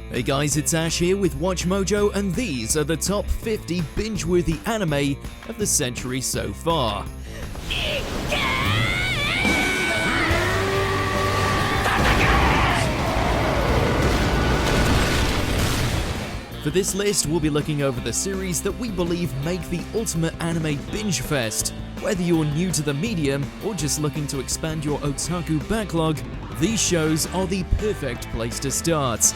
Hey guys, it's Ash here with WatchMojo, and these are the top 50 binge-worthy anime of the century so far. For this list, we'll be looking over the series that we believe make the ultimate anime binge fest. Whether you're new to the medium or just looking to expand your otaku backlog, these shows are the perfect place to start.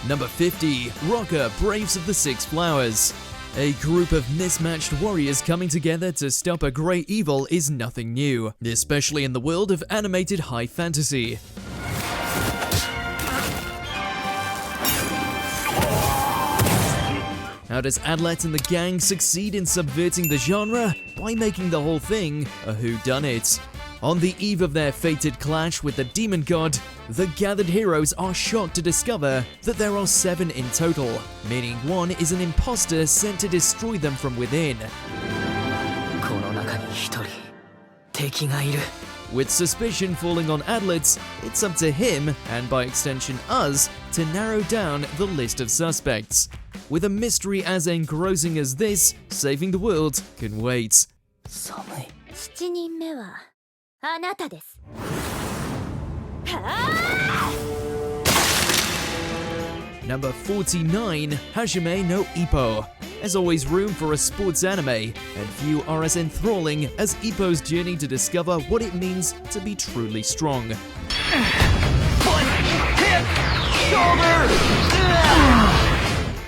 Number 50, Rokka, Braves of the Six Flowers. A group of mismatched warriors coming together to stop a great evil is nothing new, especially in the world of animated high fantasy. How does Adlet and the gang succeed in subverting the genre? By making the whole thing a whodunit. On the eve of their fated clash with the demon god, the gathered heroes are shocked to discover that there are 7 in total, meaning one is an imposter sent to destroy them from within. With suspicion falling on Adlet, it's up to him, and by extension us, to narrow down the list of suspects. With a mystery as engrossing as this, saving the world can wait. 7人目はあなたです。Number 49, Hajime no Ippo. There's always room for a sports anime, and few are as enthralling as Ippo's journey to discover what it means to be truly strong.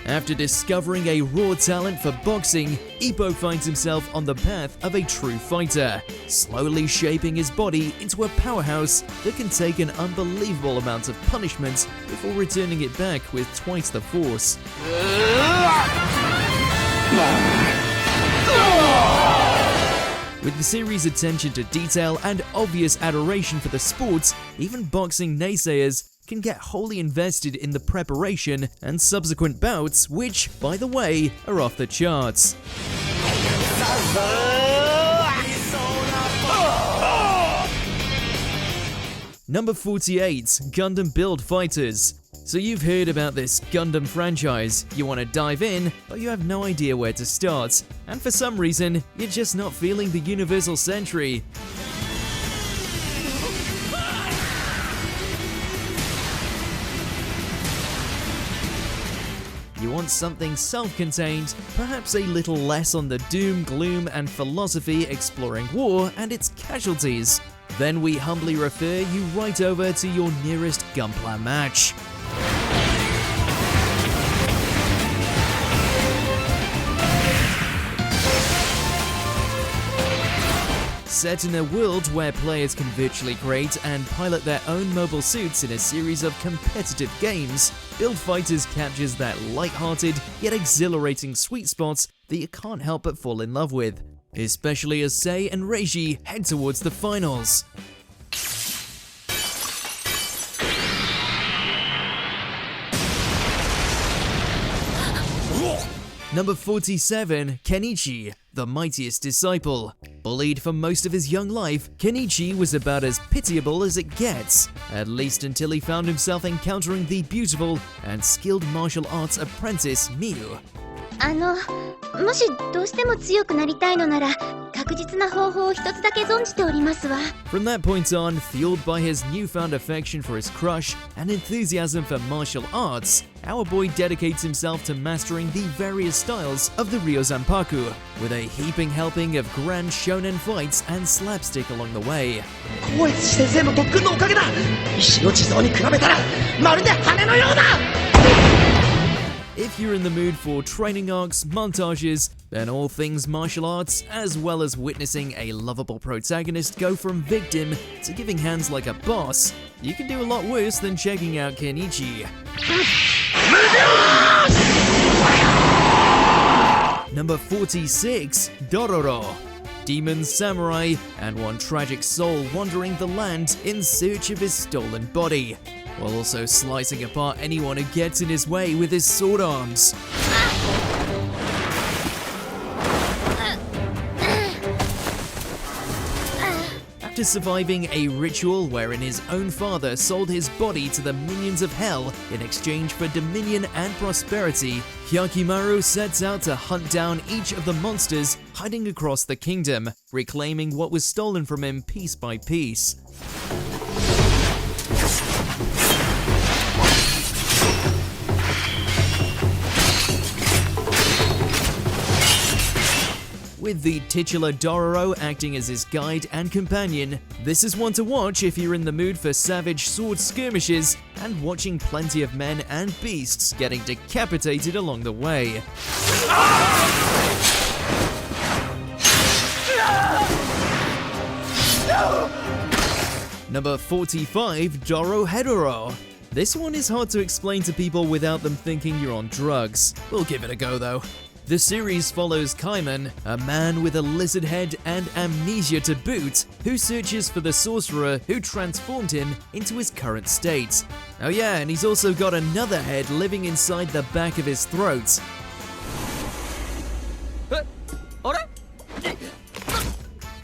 After discovering a raw talent for boxing, Ippo finds himself on the path of a true fighter, slowly shaping his body into a powerhouse that can take an unbelievable amount of punishment before returning it back with twice the force. With the series' attention to detail and obvious adoration for the sport, even boxing naysayers can get wholly invested in the preparation and subsequent bouts, which, by the way, are off the charts. Number 48, Gundam Build Fighters. So you've heard about this Gundam franchise, you want to dive in, but you have no idea where to start, and for some reason, you're just not feeling the Universal Century. You want something self-contained, perhaps a little less on the doom, gloom, and philosophy exploring war and its casualties. Then we humbly refer you right over to your nearest Gunpla match. Set in a world where players can virtually create and pilot their own mobile suits in a series of competitive games, Build Fighters captures that light-hearted yet exhilarating sweet spot that you can't help but fall in love with, especially as Sei and Reiji head towards the finals. Number 47, Kenichi, the mightiest disciple. Bullied for most of his young life, Kenichi was about as pitiable as it gets, at least until he found himself encountering the beautiful and skilled martial arts apprentice Miu. もしどうしても強くなりたいのなら確実な方法を一つだけ存じておりますわ。 From that point on, fueled by his newfound affection for his crush and enthusiasm for martial arts, our boy dedicates himself to mastering the various styles of the Ryozanpaku, with a heaping helping of grand shonen fights and slapstick along the way. 光悦先生の特訓のおかげだ。石の地蔵に比べたらまるで羽のようだ。 If you're in the mood for training arcs, montages, then all things martial arts, as well as witnessing a lovable protagonist go from victim to giving hands like a boss, you can do a lot worse than checking out Kenichi. Number 46, Dororo. Demon samurai, and one tragic soul wandering the land in search of his stolen body, while also slicing apart anyone who gets in his way with his sword arms. After surviving a ritual wherein his own father sold his body to the minions of hell in exchange for dominion and prosperity, Hyakimaru sets out to hunt down each of the monsters hiding across the kingdom, reclaiming what was stolen from him piece by piece. With the titular Dororo acting as his guide and companion, this is one to watch if you're in the mood for savage sword skirmishes and watching plenty of men and beasts getting decapitated along the way. Number 45, Dorohedoro. This one is hard to explain to people without them thinking you're on drugs. We'll give it a go though. The series follows Kaiman, a man with a lizard head and amnesia to boot, who searches for the sorcerer who transformed him into his current state. Oh yeah, and he's also got another head living inside the back of his throat.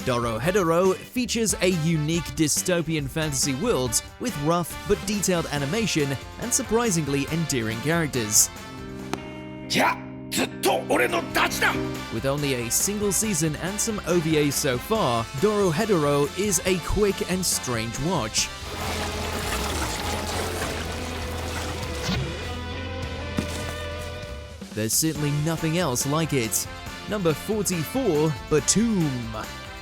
Dorohedoro features a unique dystopian fantasy world with rough but detailed animation and surprisingly endearing characters. With only a single season and some OVAs so far, Dorohedoro is a quick and strange watch. There's certainly nothing else like it. Number 44, Batum.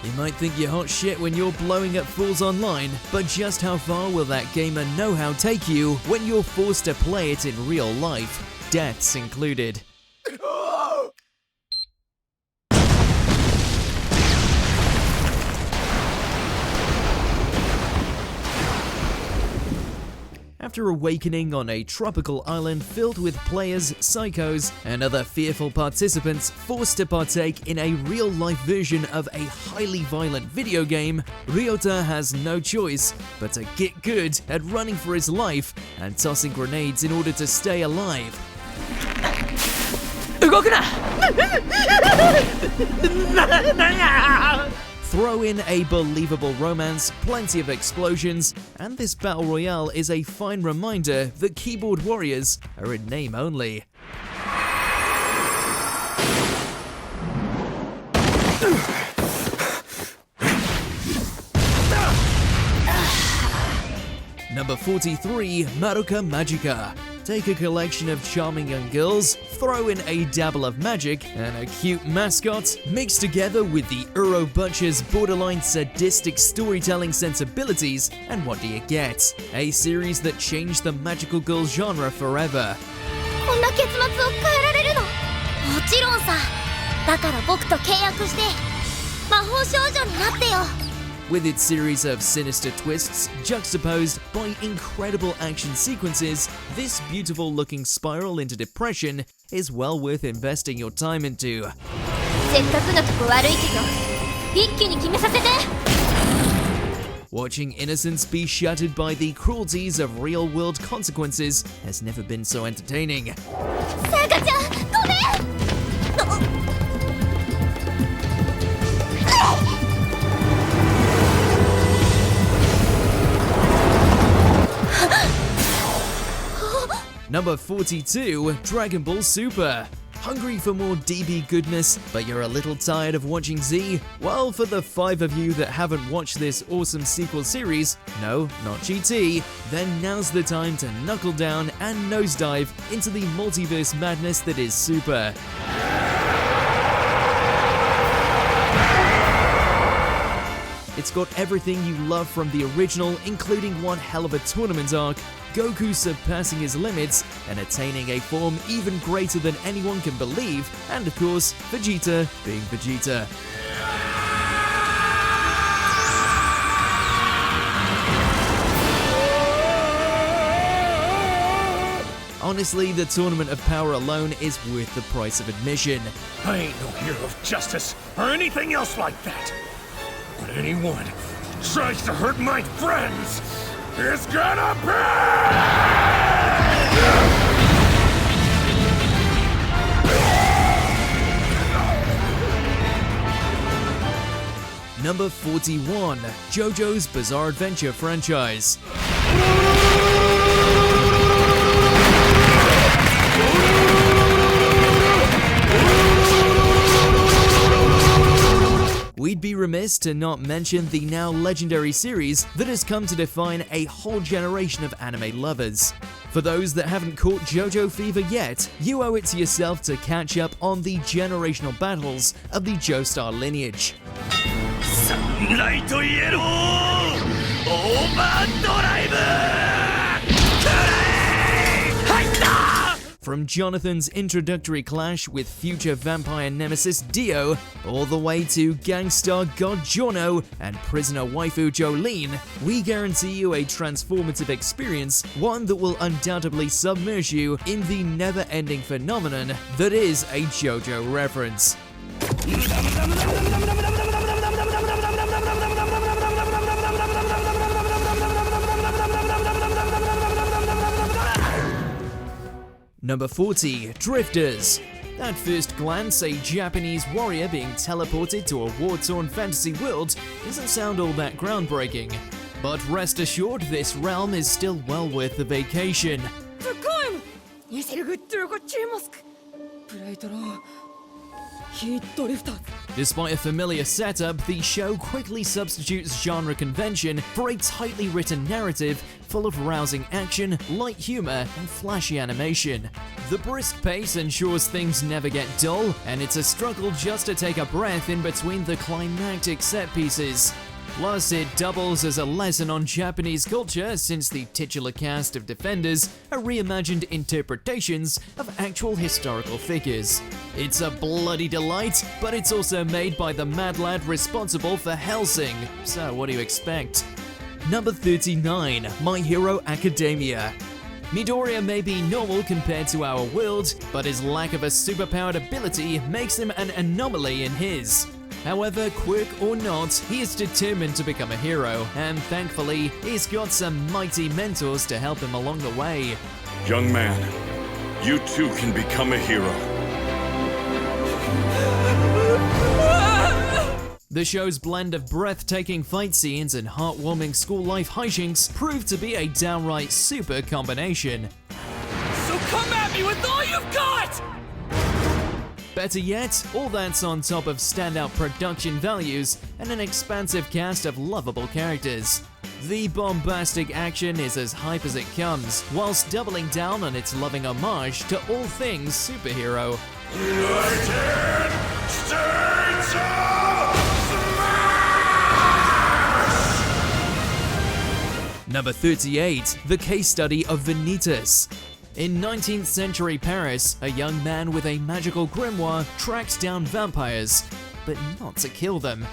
You might think you're hot shit when you're blowing up fools online, but just how far will that gamer know-how take you when you're forced to play it in real life? Deaths included. After awakening on a tropical island filled with players, psychos, and other fearful participants forced to partake in a real-life version of a highly violent video game, Ryota has no choice but to get good at running for his life and tossing grenades in order to stay alive. Throw in a believable romance, plenty of explosions, and this battle royale is a fine reminder that keyboard warriors are in name only. Number 43, Madoka Magica. Take a collection of charming young girls, throw in a dabble of magic, and a cute mascot, mixed together with the Uro Butcher's borderline sadistic storytelling sensibilities, and what do you get? A series that changed the magical girl genre forever. こんな結末を変えられるの？もちろんさ。だから僕と契約して魔法少女になってよ。With its series of sinister twists juxtaposed by incredible action sequences, this beautiful-looking spiral into depression is well worth investing your time into. せっかくのとこ悪いけど、一気に決めさせて。 Watching innocence be shattered by the cruelties of real-world consequences has never been so entertaining. さやかちゃん、ごめん。Number 42, Dragon Ball Super. Hungry for more DB goodness, but you're a little tired of watching Z? Well, for the 5 of you that haven't watched this awesome sequel series, no, not GT, then now's the time to knuckle down and nosedive into the multiverse madness that is Super. It's got everything you love from the original, including one hell of a tournament arc, Goku surpassing his limits and attaining a form even greater than anyone can believe, and of course, Vegeta being Vegeta. Honestly, the Tournament of Power alone is worth the price of admission. I ain't no hero of justice or anything else like that. But anyone who tries to hurt my friends is gonna pay! Number 41, JoJo's Bizarre Adventure franchise. We'd be remiss to not mention the now legendary series that has come to define a whole generation of anime lovers. For those that haven't caught JoJo fever yet, you owe it to yourself to catch up on the generational battles of the Joestar lineage. Sunlight to yellow! Overdrive! From Jonathan's introductory clash with future vampire nemesis Dio, all the way to gangstar god Giorno and prisoner waifu Jolene, we guarantee you a transformative experience, one that will undoubtedly submerge you in the never-ending phenomenon that is a JoJo reference. Number 40, Drifters. At first glance, a Japanese warrior being teleported to a war-torn fantasy world doesn't sound all that groundbreaking. But rest assured, this realm is still well worth the vacation. Despite a familiar setup, the show quickly substitutes genre convention for a tightly written narrative full of rousing action, light humor, and flashy animation. The brisk pace ensures things never get dull, and it's a struggle just to take a breath in between the climactic set pieces. Plus, it doubles as a lesson on Japanese culture since the titular cast of Defenders are reimagined interpretations of actual historical figures. It's a bloody delight, but it's also made by the mad lad responsible for Hellsing, so what do you expect? Number 39, My Hero Academia. Midoriya may be normal compared to our world, but his lack of a superpowered ability makes him an anomaly in his. However, quirk or not, he is determined to become a hero, and thankfully, he's got some mighty mentors to help him along the way. Young man, you too can become a hero. The show's blend of breathtaking fight scenes and heartwarming school life hijinks proved to be a downright super combination. So come at me with all you've got! Better yet, all that's on top of standout production values and an expansive cast of lovable characters. The bombastic action is as hype as it comes, whilst doubling down on its loving homage to all things superhero. United States of Smash! Number 38, The Case Study of Vanitas. In 19th century Paris, a young man with a magical grimoire tracks down vampires, but not to kill them.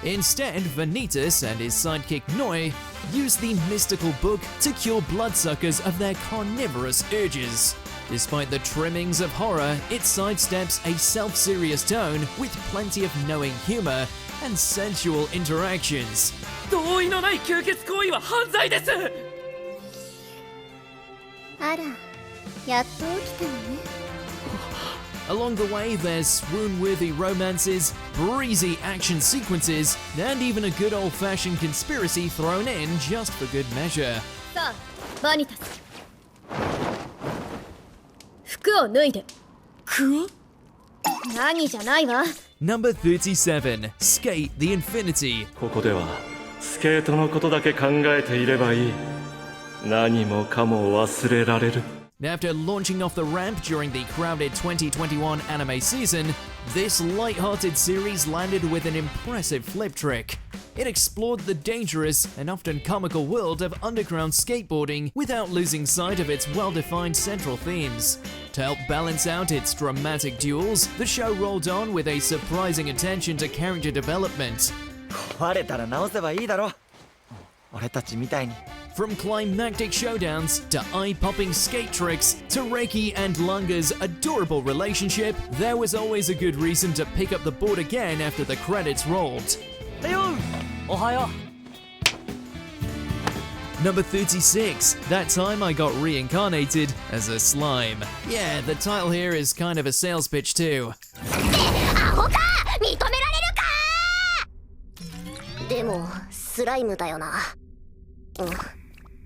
Instead, Vanitas and his sidekick Noi use the mystical book to cure bloodsuckers of their carnivorous urges. Despite the trimmings of horror, it sidesteps a self-serious tone with plenty of knowing humor and sensual interactions. 同意のない吸血行為は犯罪です。あら、やっと起きたのね。 Along the way, there's swoon-worthy romances, breezy action sequences, and even a good old-fashioned conspiracy thrown in just for good measure. さあ、バニタス。服を脱いで。くわ？何じゃないわ。 Number 37, Skate the Infinity. ここではスケートのことだけ考えていればいい。何もかも忘れられる。 After launching off the ramp during the crowded 2021 anime season, this light-hearted series landed with an impressive flip trick. It explored the dangerous and often comical world of underground skateboarding without losing sight of its well-defined central themes. To help balance out its dramatic duels, the show rolled on with a surprising attention to character development. 壊れたら直せばいいだろ。俺たちみたいに。 From climactic showdowns to eye-popping skate tricks to Reiki and Lunga's adorable relationship, there was always a good reason to pick up the board again after the credits rolled. おはよう。 Number 36, that time I got reincarnated as a slime. Yeah, the title here is kind of a sales pitch too. アホか！認められるか！スライムだよな。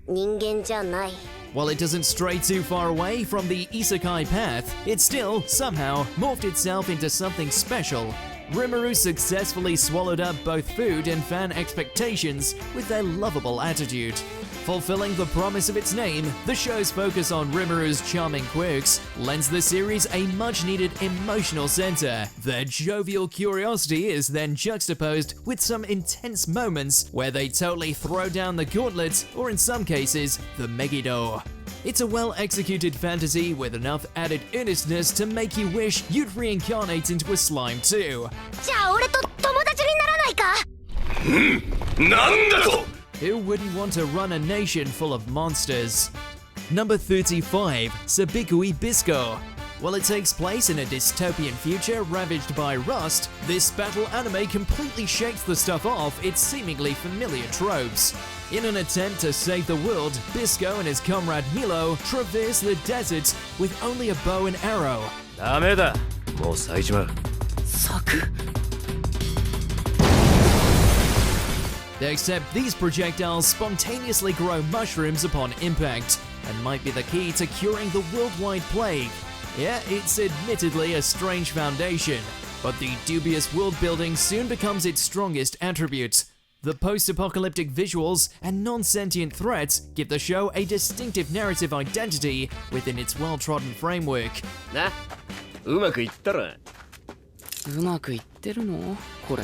人間じゃない。 While it doesn't stray too far away from the isekai path, it still, somehow, morphed itself into something special. Rimuru successfully swallowed up both food and fan expectations with their lovable attitude. Fulfilling the promise of its name, the show's focus on Rimuru's charming quirks lends the series a much-needed emotional center. Their jovial curiosity is then juxtaposed with some intense moments where they totally throw down the gauntlet, or in some cases, the Megiddo. It's a well-executed fantasy with enough added earnestness to make you wish you'd reincarnate into a slime too. じゃあ俺と友達にならないか？なんだと！ Who wouldn't want to run a nation full of monsters? Number 35, Sabikui Bisco. While it takes place in a dystopian future ravaged by rust, this battle anime completely shakes the stuff off its seemingly familiar tropes. In an attempt to save the world, Bisco and his comrade Milo traverse the desert with only a bow and arrow. ダメだ。もう咲いちまう。咲く。 Except these projectiles spontaneously grow mushrooms upon impact, and might be the key to curing the worldwide plague. Yeah, it's admittedly a strange foundation, but the dubious world building soon becomes its strongest attribute. The post-apocalyptic visuals and non-sentient threats give the show a distinctive narrative identity within its well-trodden framework. な、うまくいったら。うまくいってるの？これ。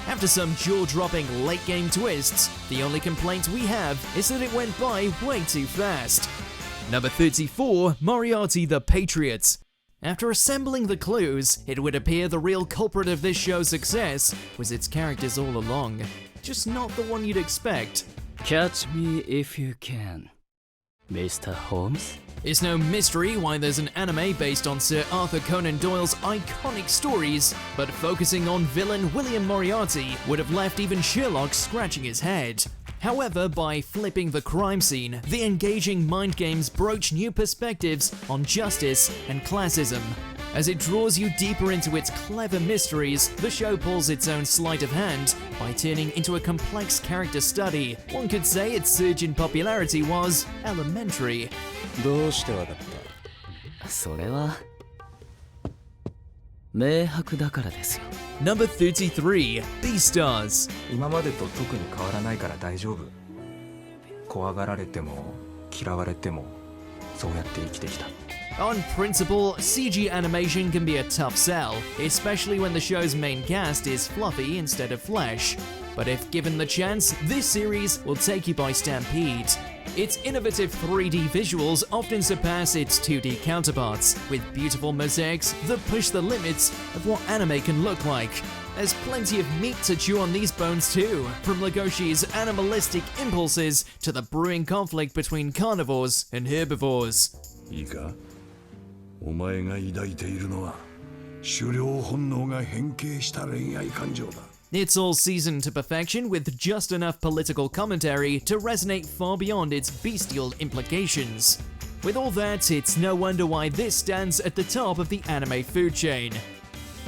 After some jaw-dropping late-game twists, the only complaint we have is that it went by way too fast. Number 34, Moriarty the Patriot. After assembling the clues, it would appear the real culprit of this show's success was its characters all along. Just not the one you'd expect. Catch me if you can, Mr. Holmes. It's no mystery why there's an anime based on Sir Arthur Conan Doyle's iconic stories, but focusing on villain William Moriarty would have left even Sherlock scratching his head. However, by flipping the crime scene, the engaging mind games broach new perspectives on justice and classism. As it draws you deeper into its clever mysteries, the show pulls its own sleight of hand by turning into a complex character study. One could say its surge in popularity was elementary. どうしてわかった？それは明白だからですよ。 Number 33, Beastars. 今までと特に変わらないから大丈夫。怖がられても嫌われてもそうやって生きてきた。 On principle, CG animation can be a tough sell, especially when the show's main cast is fluffy instead of flesh. But if given the chance, this series will take you by stampede. Its innovative 3D visuals often surpass its 2D counterparts, with beautiful mosaics that push the limits of what anime can look like. There's plenty of meat to chew on these bones too, from Legoshi's animalistic impulses to the brewing conflict between carnivores and herbivores. いいか、お前が抱いているのは狩猟本能が変形した恋愛感情だ。 It's all seasoned to perfection with just enough political commentary to resonate far beyond its bestial implications. With all that, it's no wonder why this stands at the top of the anime food chain.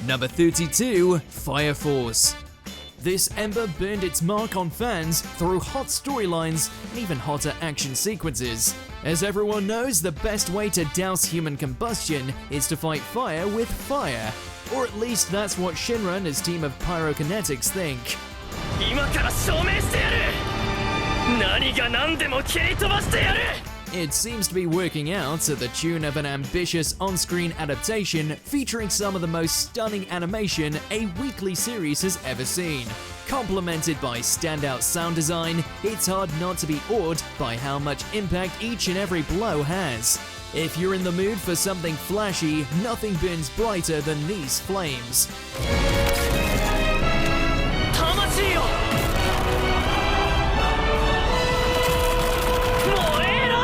Number 32, Fire Force. This ember burned its mark on fans through hot storylines and even hotter action sequences. As everyone knows, the best way to douse human combustion is to fight fire with fire. Or at least that's what Shinra and his team of pyrokinetics think. 今から証明してやる。何が何でも蹴り飛ばしてやる。 It seems to be working out to the tune of an ambitious on-screen adaptation featuring some of the most stunning animation a weekly series has ever seen. Complemented by standout sound design, it's hard not to be awed by how much impact each and every blow has. If you're in the mood for something flashy, nothing burns brighter than these flames. 魂よ。燃えろ。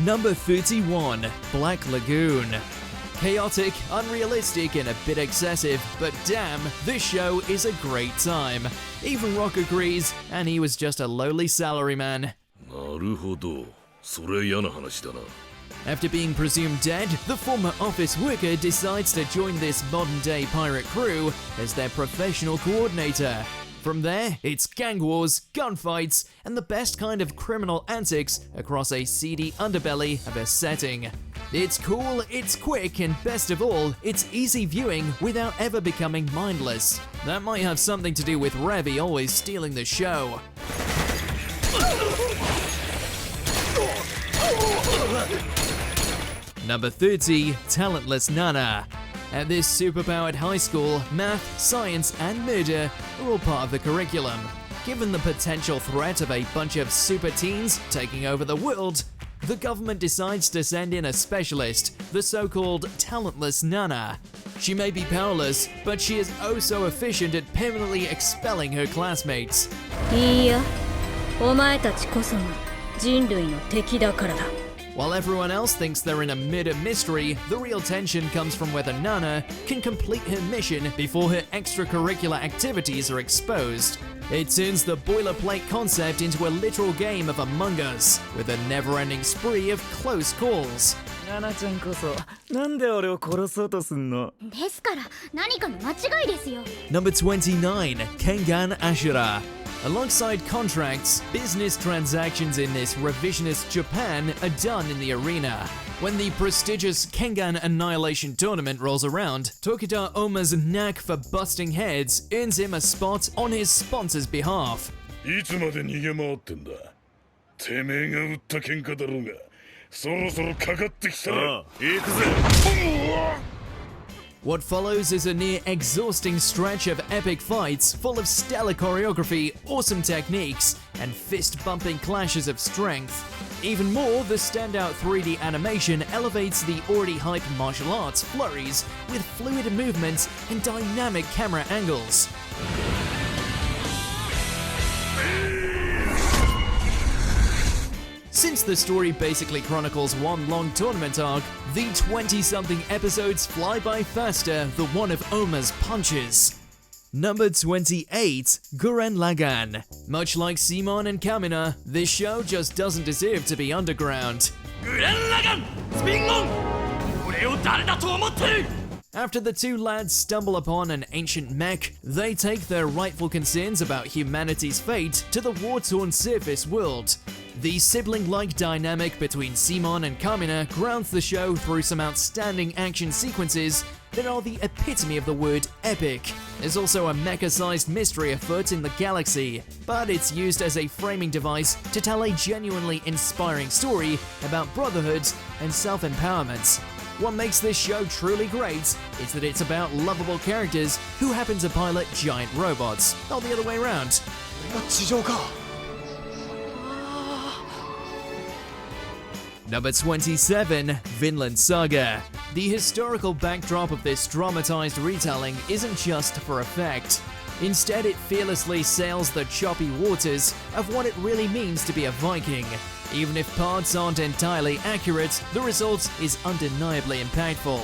Number 31, Black Lagoon. Chaotic, unrealistic, and a bit excessive, but damn, this show is a great time. Even Rokka agrees, and he was just a lowly salaryman. なるほど、それ嫌な話だな。After being presumed dead, the former office worker decides to join this modern-day pirate crew as their professional coordinator. From there, it's gang wars, gunfights, and the best kind of criminal antics across a seedy underbelly of a setting. It's cool, it's quick, and best of all, it's easy viewing without ever becoming mindless. That might have something to do with Revy always stealing the show. Number 30, Talentless Nana. At this superpowered high school, math, science, and murder are all part of the curriculum. Given the potential threat of a bunch of super teens taking over the world, the government decides to send in a specialist, the so-called Talentless Nana. She may be powerless, but she is oh so efficient at permanently expelling her classmates. いいや、お前たちこそが人類の敵だからだ。 While everyone else thinks they're in a murder mystery, the real tension comes from whether Nana can complete her mission before her extracurricular activities are exposed. It turns the boilerplate concept into a literal game of Among Us, with a never-ending spree of close calls. ナナちゃんこそなんで俺を殺そうとすんの？ですから何かの間違いですよ。 Number 29, Kengan Ashura. Alongside contracts, business transactions in this revisionist Japan are done in the arena. When the prestigious Kengan Annihilation Tournament rolls around, Tokita Oma's knack for busting heads earns him a spot on his sponsor's behalf. いつまで逃げ回ってんだ。てめえが打った喧嘩だろうが、そろそろかかってきたら。行くぜ。 What follows is a near-exhausting stretch of epic fights full of stellar choreography, awesome techniques, and fist-bumping clashes of strength. Even more, the standout 3D animation elevates the already hype martial arts flurries with fluid movements and dynamic camera angles. Since the story basically chronicles one long tournament arc, the 20-something episodes fly by faster than one of Oma's punches. Number 28, Gurren Lagann. Much like Simon and Kamina, this show just doesn't deserve to be underground. After the two lads stumble upon an ancient mech, they take their rightful concerns about humanity's fate to the war-torn surface world. The sibling-like dynamic between Simon and Kamina grounds the show through some outstanding action sequences that are the epitome of the word epic. There's also a mecha-sized mystery afoot in the galaxy, but it's used as a framing device to tell a genuinely inspiring story about brotherhood and self-empowerment. What makes this show truly great is that it's about lovable characters who happen to pilot giant robots, not the other way around. Number 27, Vinland Saga. The historical backdrop of this dramatized retelling isn't just for effect. Instead, it fearlessly sails the choppy waters of what it really means to be a Viking. Even if parts aren't entirely accurate, the result is undeniably impactful.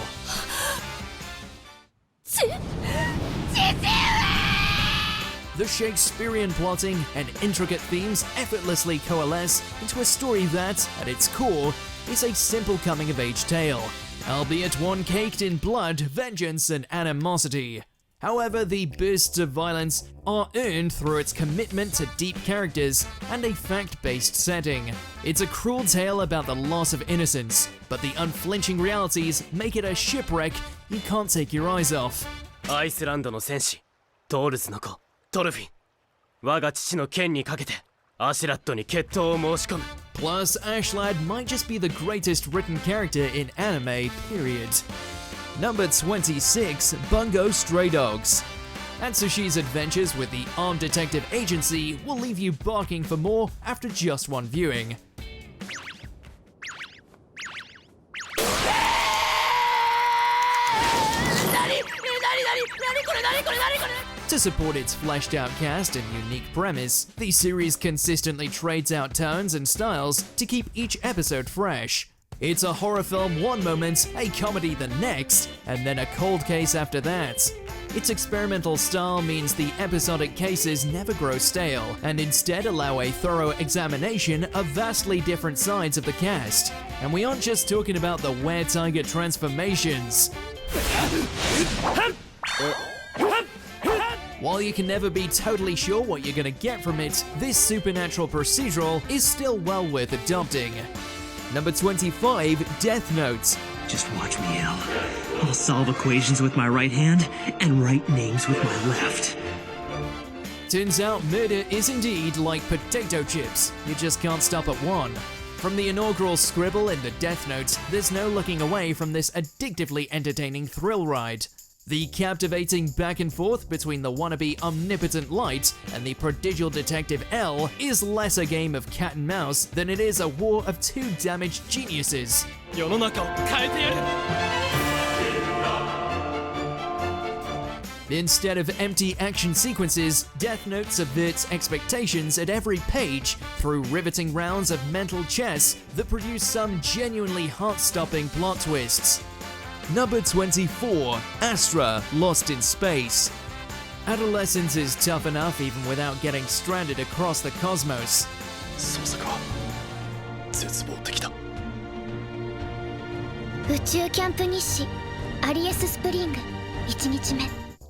The Shakespearean plotting and intricate themes effortlessly coalesce into a story that, at its core, is a simple coming-of-age tale, albeit one caked in blood, vengeance, and animosity. However, the bursts of violence are earned through its commitment to deep characters and a fact-based setting. It's a cruel tale about the loss of innocence, but the unflinching realities make it a shipwreck you can't take your eyes off. アイスランドの戦士トールスの子トルフィン我が父の剣にかけてアシュラットに決闘を申し込む Plus, Ashlad might just be the greatest written character in anime, period. Number 26, Bungo Stray Dogs. Atsushi's adventures with the armed detective agency will leave you barking for more after just one viewing. To support its fleshed-out cast and unique premise, the series consistently trades out tones and styles to keep each episode fresh. It's a horror film one moment, a comedy the next, and then a cold case after that. Its experimental style means the episodic cases never grow stale, and instead allow a thorough examination of vastly different sides of the cast. And we aren't just talking about the were-tiger transformations. While you can never be totally sure what you're gonna get from it, this supernatural procedural is still well worth adopting. Number 25, Death Note. Just watch me, L. I'll solve equations with my right hand and write names with my left. Turns out murder is indeed like potato chips, you just can't stop at one. From the inaugural scribble in the Death Note, there's no looking away from this addictively entertaining thrill ride. The captivating back and forth between the wannabe omnipotent Light and the prodigal detective L is less a game of cat and mouse than it is a war of two damaged geniuses. Instead of empty action sequences, Death Note subverts expectations at every page through riveting rounds of mental chess that produce some genuinely heart-stopping plot twists. Number 24, Astra, Lost in Space. Adolescence is tough enough even without getting stranded across the cosmos.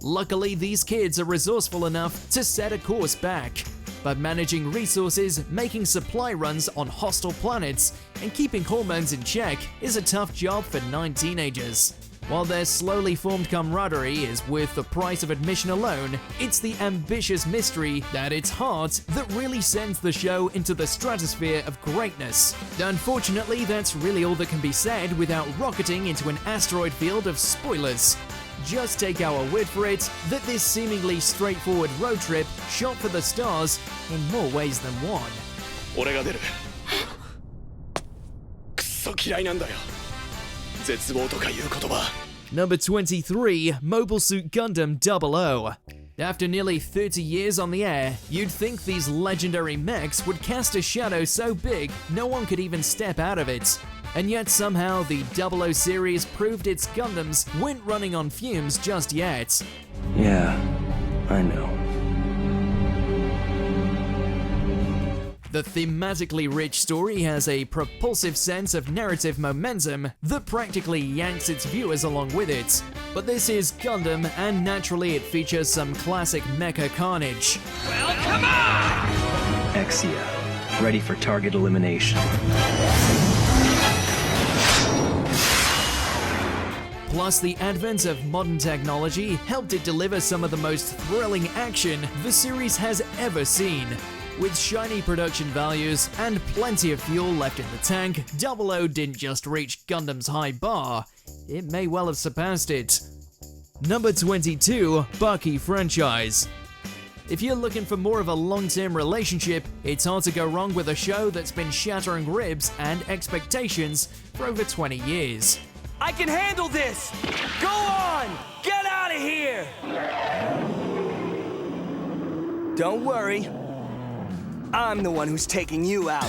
Luckily, these kids are resourceful enough to set a course back. But managing resources, making supply runs on hostile planets, and keeping hormones in check is a tough job for 9 teenagers. While their slowly formed camaraderie is worth the price of admission alone, it's the ambitious mystery at its heart that really sends the show into the stratosphere of greatness. Unfortunately, that's really all that can be said without rocketing into an asteroid field of spoilers. Just take our word for it that this seemingly straightforward road trip shot for the stars in more ways than one. Number 23, Mobile Suit Gundam 00. After nearly 30 years on the air, you'd think these legendary mechs would cast a shadow so big no one could even step out of it. And yet somehow the 00 series proved its Gundams weren't running on fumes just yet. Yeah, I know. The thematically rich story has a propulsive sense of narrative momentum that practically yanks its viewers along with it. But this is Gundam, and naturally it features some classic mecha carnage. Well, come on! Exia, ready for target elimination. Plus, the advent of modern technology helped it deliver some of the most thrilling action the series has ever seen. With shiny production values and plenty of fuel left in the tank, 00 didn't just reach Gundam's high bar, it may well have surpassed it. Number 22, Baki franchise. If you're looking for more of a long-term relationship, it's hard to go wrong with a show that's been shattering ribs and expectations for over 20 years. I can handle this! Go on! Get out of here! Don't worry. I'm the one who's taking you out.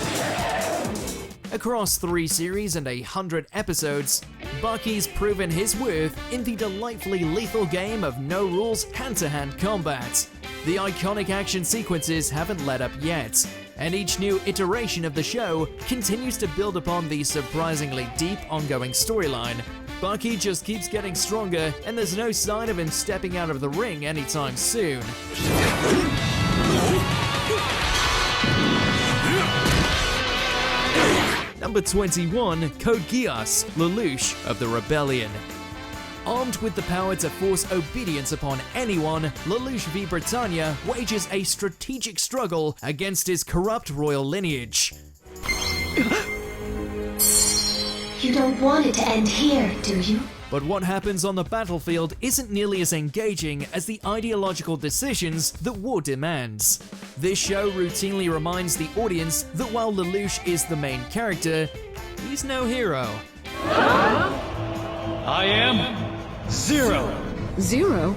Across 3 series and 100 episodes, Baki's proven his worth in the delightfully lethal game of no-rules hand-to-hand combat. The iconic action sequences haven't let up yet, and each new iteration of the show continues to build upon the surprisingly deep ongoing storyline. Baki just keeps getting stronger, and there's no sign of him stepping out of the ring anytime soon. Number 21, Code Geass, Lelouch of the Rebellion. Armed with the power to force obedience upon anyone, Lelouch v Britannia wages a strategic struggle against his corrupt royal lineage. You don't want it to end here, do you? But what happens on the battlefield isn't nearly as engaging as the ideological decisions that war demands. This show routinely reminds the audience that while Lelouch is the main character, he's no hero. I am Zero. Zero?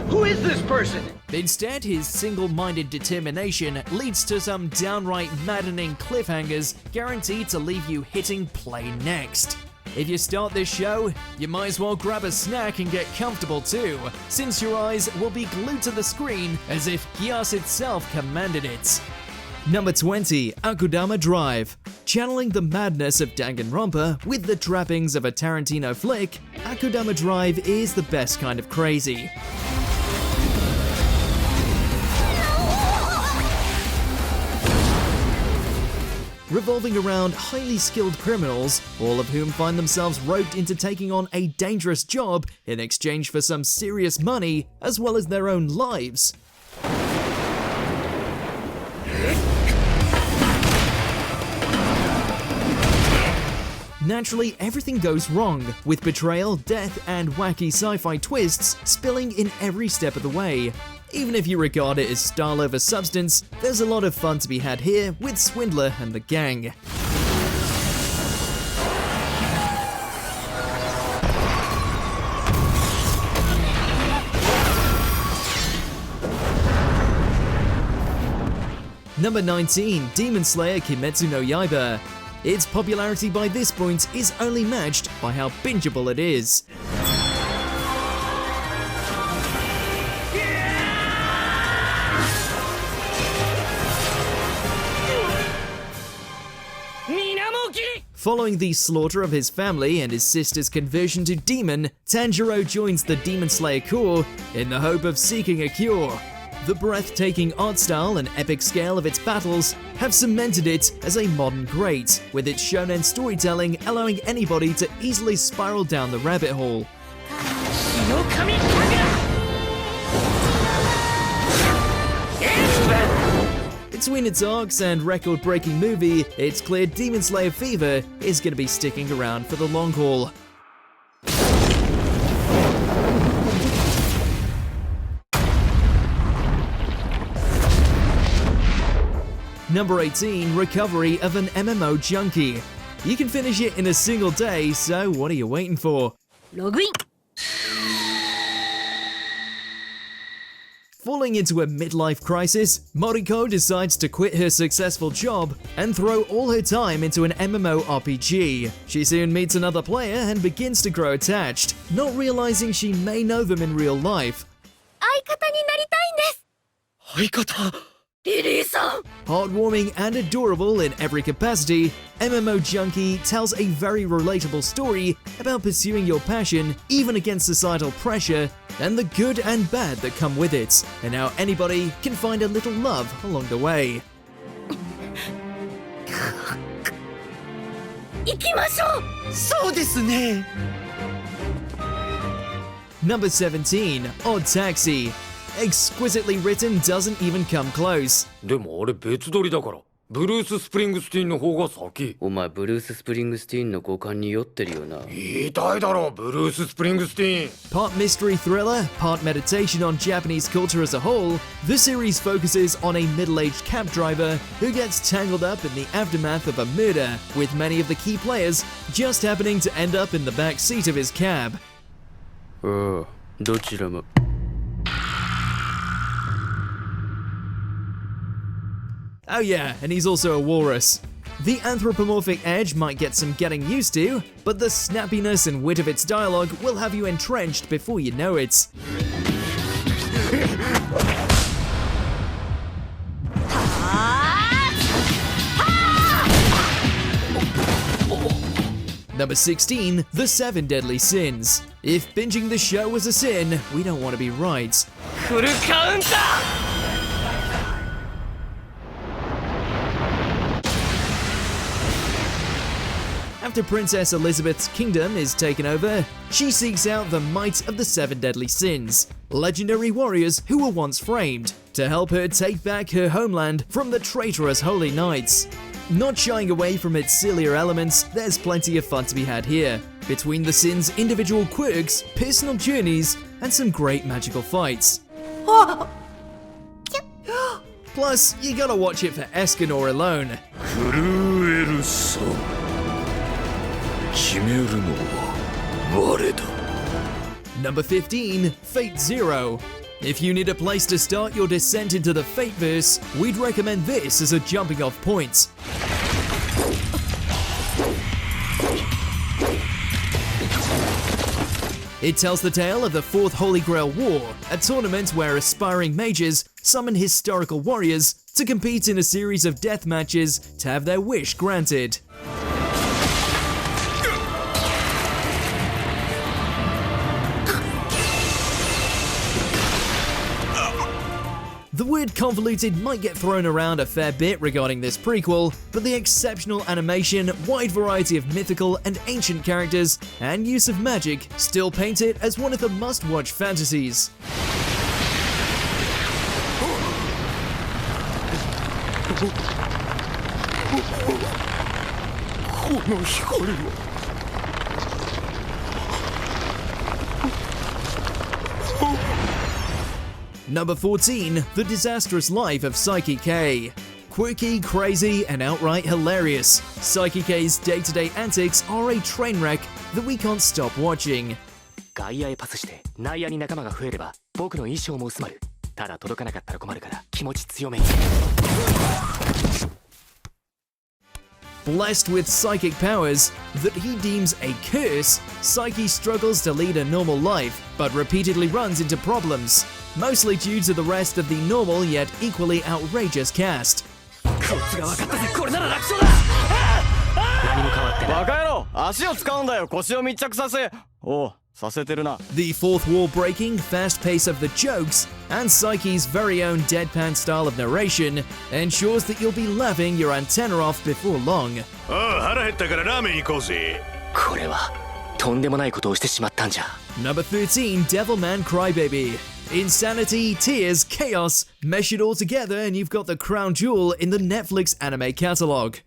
Who is this person? Instead, his single-minded determination leads to some downright maddening cliffhangers guaranteed to leave you hitting play next. If you start this show, you might as well grab a snack and get comfortable too, since your eyes will be glued to the screen as if Geass itself commanded it. Number 20, Akudama Drive. Channeling the madness of Danganronpa with the trappings of a Tarantino flick, Akudama Drive is the best kind of crazy. Revolving around highly skilled criminals, all of whom find themselves roped into taking on a dangerous job in exchange for some serious money, as well as their own lives. Naturally, everything goes wrong, with betrayal, death, and wacky sci-fi twists spilling in every step of the way. Even if you regard it as style over substance, there's a lot of fun to be had here with Swindler and the gang. Number 19, Demon Slayer Kimetsu no Yaiba. Its popularity by this point is only matched by how bingeable it is. Following the slaughter of his family and his sister's conversion to demon, Tanjiro joins the Demon Slayer Corps in the hope of seeking a cure. The breathtaking art style and epic scale of its battles have cemented it as a modern great, with its shonen storytelling allowing anybody to easily spiral down the rabbit hole. Between its arcs and record-breaking movie, it's clear Demon Slayer fever is going to be sticking around for the long haul. Number 18, Recovery of an MMO Junkie. You can finish it in a single day, so what are you waiting for? Login. Falling into a midlife crisis, Moriko decides to quit her successful job and throw all her time into an MMORPG. She soon meets another player and begins to grow attached, not realizing she may know them in real life. Heartwarming and adorable in every capacity, MMO Junkie tells a very relatable story about pursuing your passion even against societal pressure and the good and bad that come with it, and how anybody can find a little love along the way. Number 17, Odd Taxi. Exquisitely written doesn't even come close. でもあれ別撮りだから。ブルース・スプリングスティーンの方が先。お前ブルース・スプリングスティーンの五感に酔ってるよな。言いたいだろ、ブルース・スプリングスティーン。Part mystery thriller, part meditation on Japanese culture as a whole, the series focuses on a middle-aged cab driver who gets tangled up in the aftermath of a murder, with many of the key players just happening to end up in the back seat of his cab. ああ、どちらも。Oh yeah, and he's also a walrus. The anthropomorphic edge might get some getting used to, but the snappiness and wit of its dialogue will have you entrenched before you know it. Number 16, The 7 Deadly Sins. If binging the show was a sin, we don't want to be right. Full counter! After Princess Elizabeth's kingdom is taken over, she seeks out the might of the 7 Deadly Sins, legendary warriors who were once framed, to help her take back her homeland from the traitorous Holy Knights. Not shying away from its sillier elements, there's plenty of fun to be had here, between the Sins' individual quirks, personal journeys, and some great magical fights. Plus, you gotta watch it for Escanor alone. Number 15, Fate Zero. If you need a place to start your descent into the Fateverse, we'd recommend this as a jumping off point. It tells the tale of the Fourth Holy Grail War, a tournament where aspiring mages summon historical warriors to compete in a series of death matches to have their wish granted. The word convoluted might get thrown around a fair bit regarding this prequel, but the exceptional animation, wide variety of mythical and ancient characters, and use of magic still paint it as one of the must-watch fantasies. Number 14, The Disastrous Life of Psyche K. Quirky, crazy, and outright hilarious, Psyche K's day-to-day antics are a train wreck that we can't stop watching. 外野へパスして内野に仲間が増えれば僕の衣装も薄まる。ただ届かなかったら困るから気持ち強めに。Blessed with psychic powers that he deems a curse, Psyche struggles to lead a normal life, but repeatedly runs into problems, mostly due to the rest of the normal yet equally outrageous cast. こいつが分かったぜ。これなら楽勝だ。何も変わってない。バカ野郎、足を使うんだよ。腰を密着させ。おう、させてるな。The fourth wall breaking, fast pace of the jokes, and Psyche's very own deadpan style of narration ensures that you'll be laughing your antenna off before long. おう、腹減ったからラーメン行こうぜ。これはとんでもないことをしてしまったんじゃ。Number 13, Devilman Crybaby. Insanity, tears, chaos, mesh it all together and you've got the crown jewel in the Netflix anime catalog.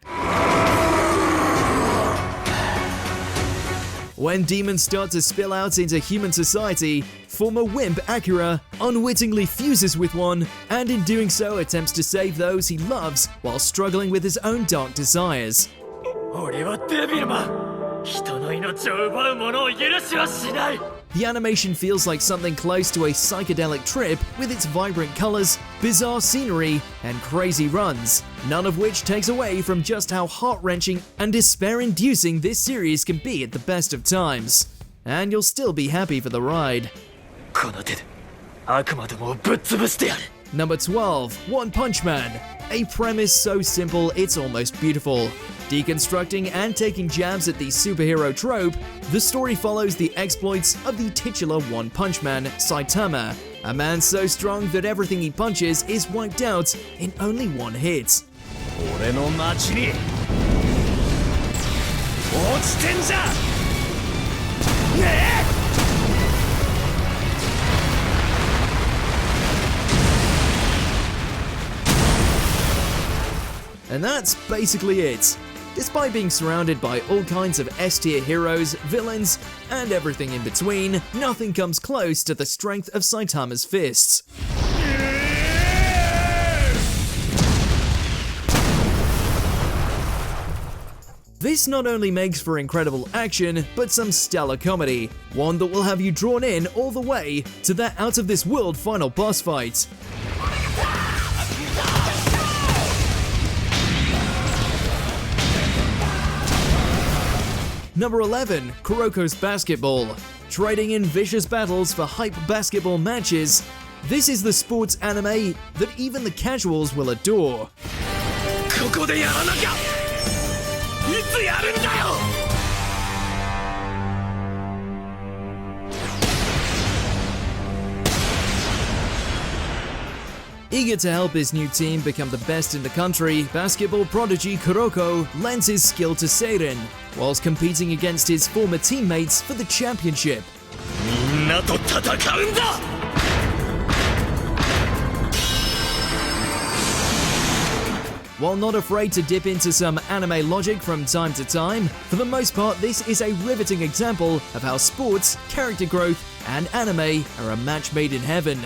When demons start to spill out into human society, former wimp Akira unwittingly fuses with one, and in doing so attempts to save those he loves while struggling with his own dark desires. 俺はデビルマン。人の命を奪う者を許しはしない。 The animation feels like something close to a psychedelic trip with its vibrant colors, bizarre scenery, and crazy runs, none of which takes away from just how heart-wrenching and despair-inducing this series can be at the best of times. And you'll still be happy for the ride. この手で悪魔どもをぶっ潰してやる。 Number 12, One Punch Man. A premise so simple it's almost beautiful. Deconstructing and taking jabs at the superhero trope, the story follows the exploits of the titular One Punch Man, Saitama, a man so strong that everything he punches is wiped out in only one hit. 俺の町に落ちてんじゃねえ And that's basically it. Despite being surrounded by all kinds of S-tier heroes, villains, and everything in between, nothing comes close to the strength of Saitama's fists. This not only makes for incredible action, but some stellar comedy, one that will have you drawn in all the way to that out-of-this-world final boss fight. Number 11, Kuroko's Basketball. Trading in vicious battles for hype basketball matches, this is the sports anime that even the casuals will adore. ここでやらなきゃいつやるんだよ Eager to help his new team become the best in the country, basketball prodigy Kuroko lends his skill to Seiren, whilst competing against his former teammates for the championship. みんなと戦うんだ While not afraid to dip into some anime logic from time to time, for the most part this is a riveting example of how sports, character growth, and anime are a match made in heaven.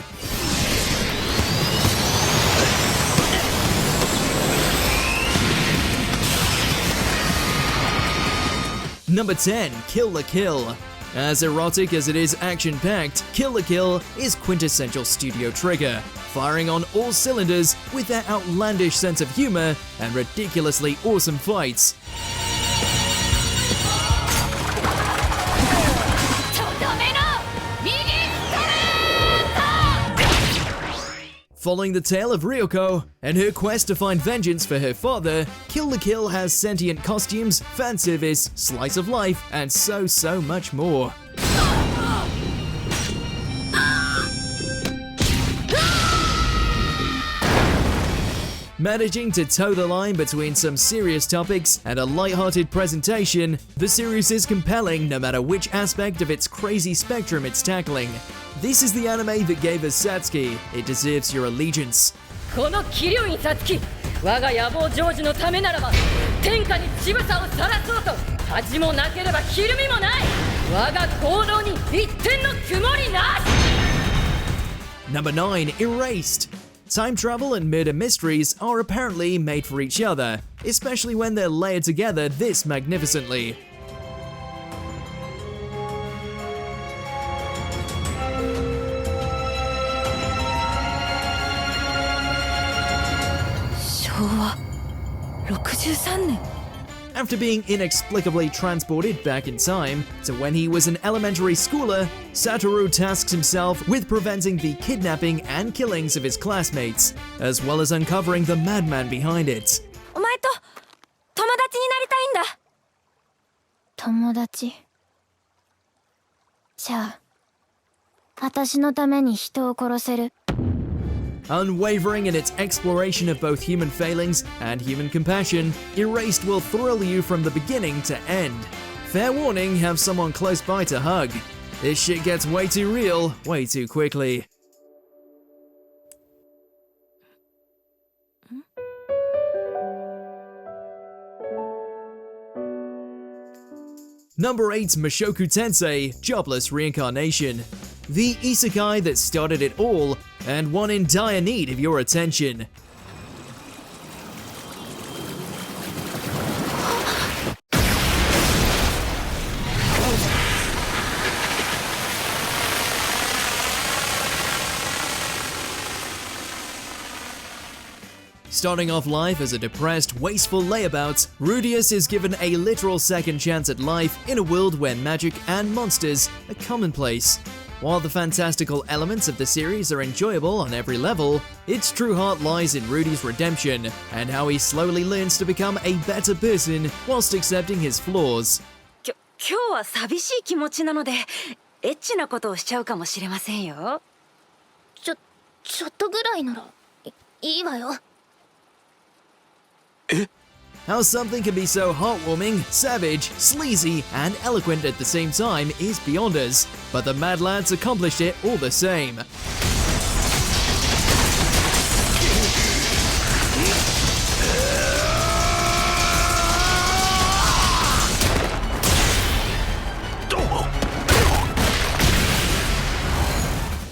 Number 10, Kill la Kill. As erotic as it is action-packed, Kill la Kill is quintessential Studio Trigger, firing on all cylinders with their outlandish sense of humor and ridiculously awesome fights. Following the tale of Ryoko and her quest to find vengeance for her father, Kill la Kill has sentient costumes, fan service, slice of life, and so much more. Managing to toe the line between some serious topics and a light-hearted presentation, the series is compelling no matter which aspect of its crazy spectrum it's tackling. This is the anime that gave us Satsuki. It deserves your allegiance. この桐生にさつき、我が野望成就のためならば、天下に乳房を晒そうと、恥もなければひるみもない。我が行動に一点の曇りなし。Number 9, Erased. Time travel and murder mysteries are apparently made for each other, especially when they're layered together this magnificently. After being inexplicably transported back in time to when he was an elementary schooler, Satoru tasks himself with preventing the kidnapping and killings of his classmates, as well as uncovering the madman behind it. お前と友達になりたいんだ。友達。じゃあ、私のために人を殺せる。Unwavering in its exploration of both human failings and human compassion, Erased will thrill you from the beginning to end. Fair warning, have someone close by to hug. This shit gets way too real, way too quickly. Number 8, Mushoku Tensei, Jobless Reincarnation. The isekai that started it all, and one in dire need of your attention. Starting off life as a depressed, wasteful layabout, Rudius is given a literal second chance at life in a world where magic and monsters are commonplace. While the fantastical elements of the series are enjoyable on every level, its true heart lies in Rudy's redemption and how he slowly learns to become a better person whilst accepting his flaws. 今日は寂しい気持ちなので、エッチなことをしちゃうかもしれませんよ。ちょっとぐらいならいいわよ。How something can be so heartwarming, savage, sleazy, and eloquent at the same time is beyond us, but the Mad Lads accomplished it all the same.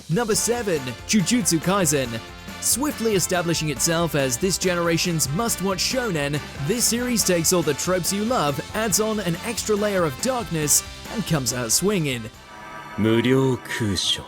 Number 7, Jujutsu Kaisen. Swiftly establishing itself as this generation's must-watch shonen, this series takes all the tropes you love, adds on an extra layer of darkness, and comes out swinging. 無料空所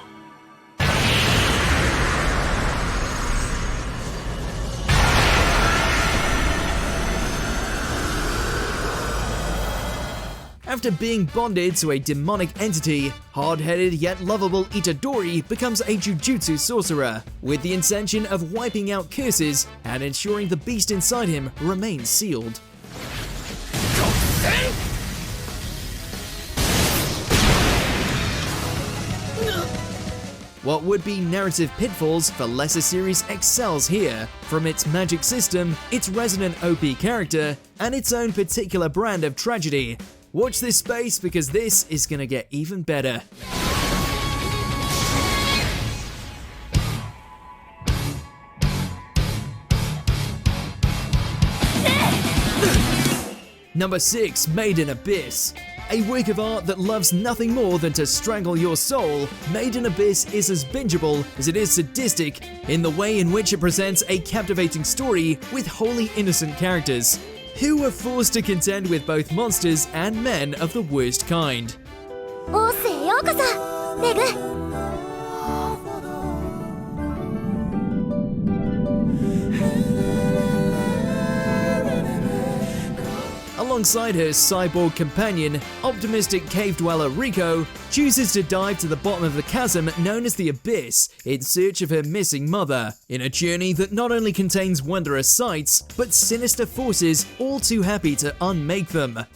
After being bonded to a demonic entity, hard-headed yet lovable Itadori becomes a jujutsu sorcerer, with the intention of wiping out curses and ensuring the beast inside him remains sealed. What would be narrative pitfalls for lesser series excels here, from its magic system, its resonant OP character, and its own particular brand of tragedy. Watch this space because this is gonna get even better. Number 6, Made in Abyss. A work of art that loves nothing more than to strangle your soul, Made in Abyss is as bingeable as it is sadistic in the way in which it presents a captivating story with wholly innocent characters, who were forced to contend with both monsters and men of the worst kind. オースへようこそ、メグ。alongside her cyborg companion, optimistic cave dweller Riko chooses to dive to the bottom of the chasm known as the Abyss in search of her missing mother, in a journey that not only contains wondrous sights, but sinister forces all too happy to unmake them.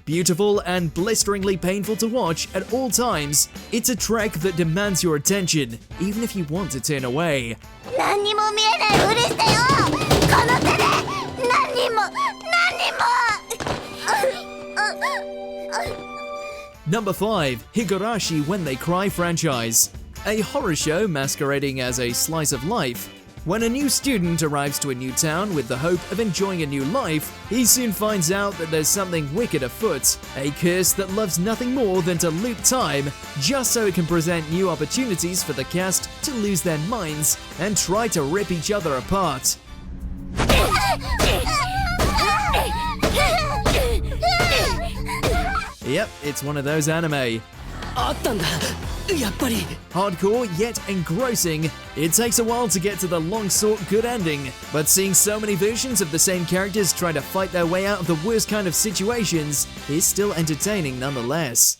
Beautiful and blisteringly painful to watch at all times, it's a trek that demands your attention, even if you want to turn away. Number 5. Higurashi When They Cry franchise. A horror show masquerading as a slice of life. When a new student arrives to a new town with the hope of enjoying a new life, he soon finds out that there's something wicked afoot, a curse that loves nothing more than to loop time, just so it can present new opportunities for the cast to lose their minds and try to rip each other apart. Yep, it's one of those anime. Hardcore yet engrossing, it takes a while to get to the long-sought good ending, but seeing so many versions of the same characters try to fight their way out of the worst kind of situations is still entertaining nonetheless.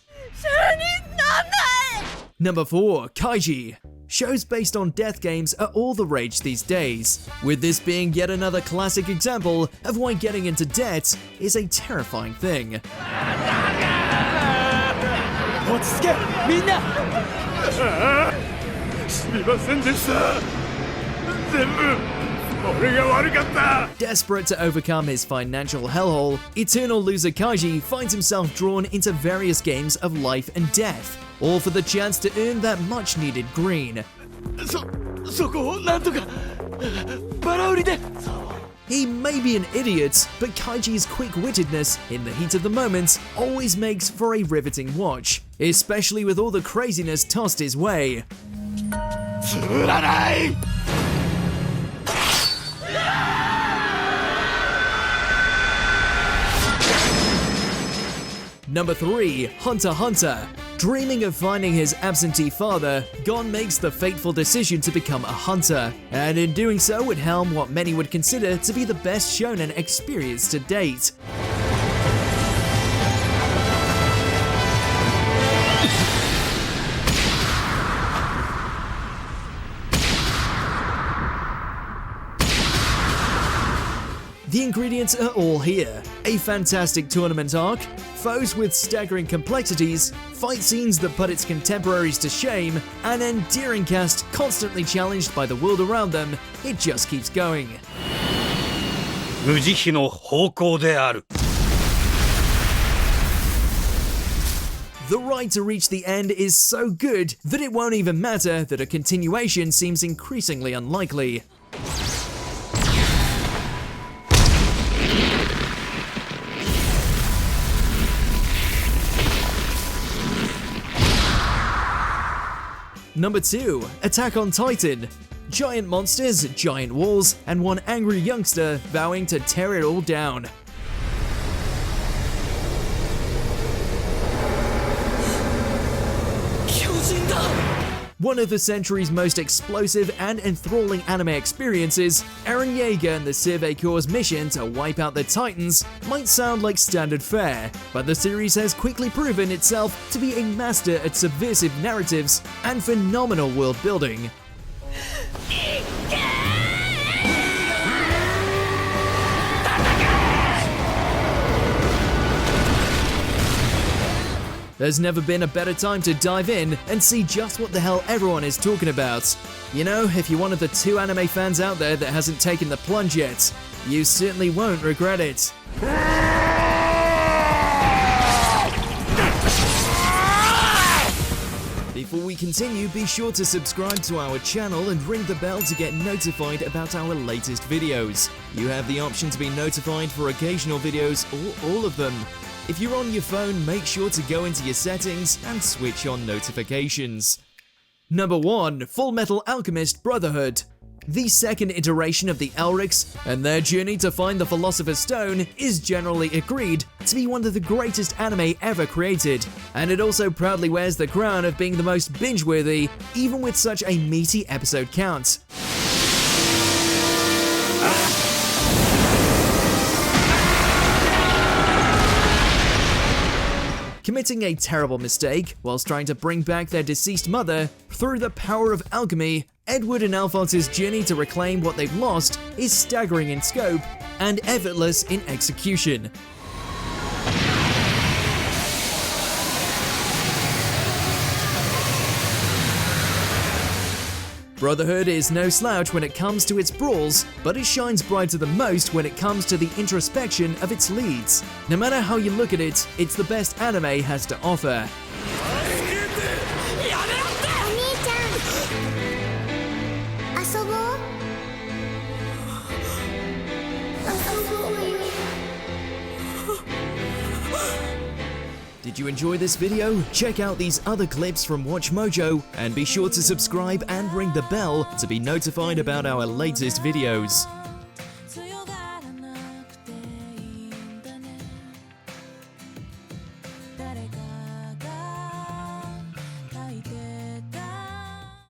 Number 4. Kaiji. Shows based on death games are all the rage these days, with this being yet another classic example of why getting into debt is a terrifying thing. Desperate to overcome his financial hellhole, eternal loser Kaiji finds himself drawn into various games of life and death, all for the chance to earn that much-needed green. He may be an idiot, but Kaiji's quick-wittedness in the heat of the moment always makes for a riveting watch, especially with all the craziness tossed his way. Number 3. Hunter x Hunter. Dreaming of finding his absentee father, Gon makes the fateful decision to become a hunter, and in doing so would helm what many would consider to be the best shonen experience to date. The ingredients are all here. A fantastic tournament arc, foes with staggering complexities, fight scenes that put its contemporaries to shame, an endearing cast constantly challenged by the world around them. It just keeps going. The ride to reach the end is so good that it won't even matter that a continuation seems increasingly unlikely. Number 2. Attack on Titan. Giant monsters, giant walls, and one angry youngster vowing to tear it all down. One of the century's most explosive and enthralling anime experiences, Eren Yeager and the Survey Corps' mission to wipe out the Titans might sound like standard fare, but the series has quickly proven itself to be a master at subversive narratives and phenomenal world building. There's never been a better time to dive in and see just what the hell everyone is talking about. You know, if you're one of the 2 anime fans out there that hasn't taken the plunge yet, you certainly won't regret it. Before we continue, be sure to subscribe to our channel and ring the bell to get notified about our latest videos. You have the option to be notified for occasional videos or all of them. If you're on your phone, make sure to go into your settings and switch on notifications. Number 1. Fullmetal Alchemist Brotherhood. The second iteration of the Elrics and their journey to find the Philosopher's Stone is generally agreed to be one of the greatest anime ever created, and it also proudly wears the crown of being the most binge-worthy, even with such a meaty episode count. Committing a terrible mistake whilst trying to bring back their deceased mother through the power of alchemy, Edward and Alphonse's journey to reclaim what they've lost is staggering in scope and effortless in execution. Brotherhood is no slouch when it comes to its brawls, but it shines brighter than most when it comes to the introspection of its leads. No matter how you look at it, it's the best anime has to offer. Did you enjoy this video? Check out these other clips from WatchMojo and be sure to subscribe and ring the bell to be notified about our latest videos.